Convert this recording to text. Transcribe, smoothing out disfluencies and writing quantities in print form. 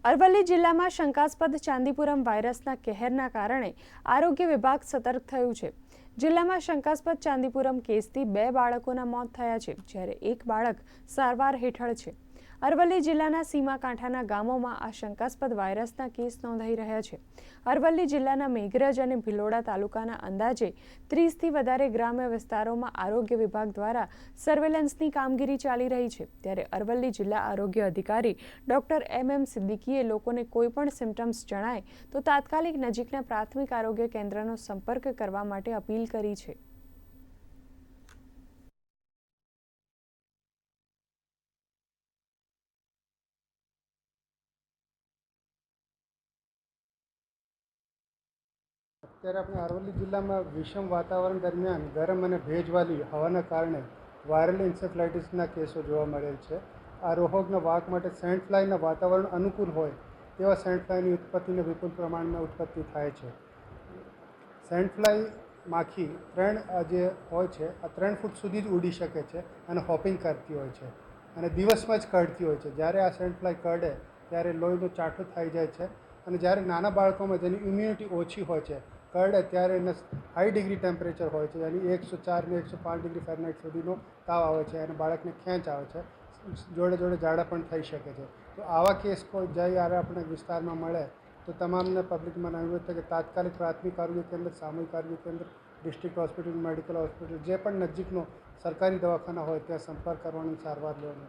અરવલ્લી જિલ્લામાં શંકાસ્પદ ચાંદીપુરમ વાયરસના કહેરના કારણે આરોગ્ય વિભાગ સતર્ક થયું છે। જિલ્લામાં શંકાસ્પદ ચાંદીપુરમ કેસથી 2 બાળકોના મોત થયા છે, જ્યારે એક બાળક સારવાર હેઠળ છે। અરવલ્લી જિલ્લાના સીમાકાંઠાના ગામોમાં આ શંકાસ્પદ વાયરસના કેસ નોંધાઈ રહ્યા છે। અરવલ્લી જિલ્લાના મેઘરજ અને ભિલોડા તાલુકાના અંદાજે 30થી વધારે ગ્રામ્ય વિસ્તારોમાં આરોગ્ય વિભાગ દ્વારા સર્વેલન્સની કામગીરી ચાલી રહી છે। ત્યારે અરવલ્લી જિલ્લા આરોગ્ય અધિકારી ડોક્ટર એમ સિદ્દીકીએ લોકોને કોઈપણ સિમ્પટમ્સ જણાય તો તાત્કાલિક નજીકના પ્રાથમિક આરોગ્ય કેન્દ્રનો સંપર્ક કરવા માટે અપીલ કરી છે। અત્યારે આપણે અરવલ્લી જિલ્લામાં વિષમ વાતાવરણ દરમિયાન ગરમ અને ભેજવાળી હવાના કારણે વાયરલ એન્સેફલાઇટિસના કેસો જોવા મળેલ છે। આ રોગના વાહક માટે સેન્ટ ફ્લાયના વાતાવરણ અનુકૂળ હોય તેવા સેન્ટ ફ્લાયની ઉત્પત્તિને વિપુલ પ્રમાણમાં ઉત્પત્તિ થાય છે। સેન્ટ ફ્લાય માખી જે હોય છે આ 3 ફૂટ સુધી જ ઉડી શકે છે અને હોપિંગ કરતી હોય છે અને દિવસમાં જ કરડતી હોય છે। જ્યારે આ સેન્ટ ફ્લાય કરડે ત્યારે લોહીનો ચાઠો થઈ જાય છે અને જ્યારે નાના બાળકોમાં જેની ઇમ્યુનિટી ઓછી હોય છે કરડે ત્યારે એને હાઈ ડિગ્રી ટેમ્પરેચર હોય છે, યાની 104 ને 105 ડિગ્રી ફેરનહાઇટ સુધીનો તાવ આવે છે અને બાળકને ખેંચ આવે છે, જોડે જોડે ઝાડા પણ થઈ શકે છે। તો આવા કેસ કોઈ જ્યારે આપણે વિસ્તારમાં મળે તો તમામને પબ્લિકમાં અનુરોધ છે કે તાત્કાલિક પ્રાથમિક આરોગ્ય કેન્દ્ર, સામૂહિક આરોગ્ય કેન્દ્ર, ડિસ્ટ્રિક્ટ હોસ્પિટલ, મેડિકલ હોસ્પિટલ જે પણ નજીકનો સરકારી દવાખાના હોય ત્યાં સંપર્ક કરવાનો, સારવાર લેવાનો।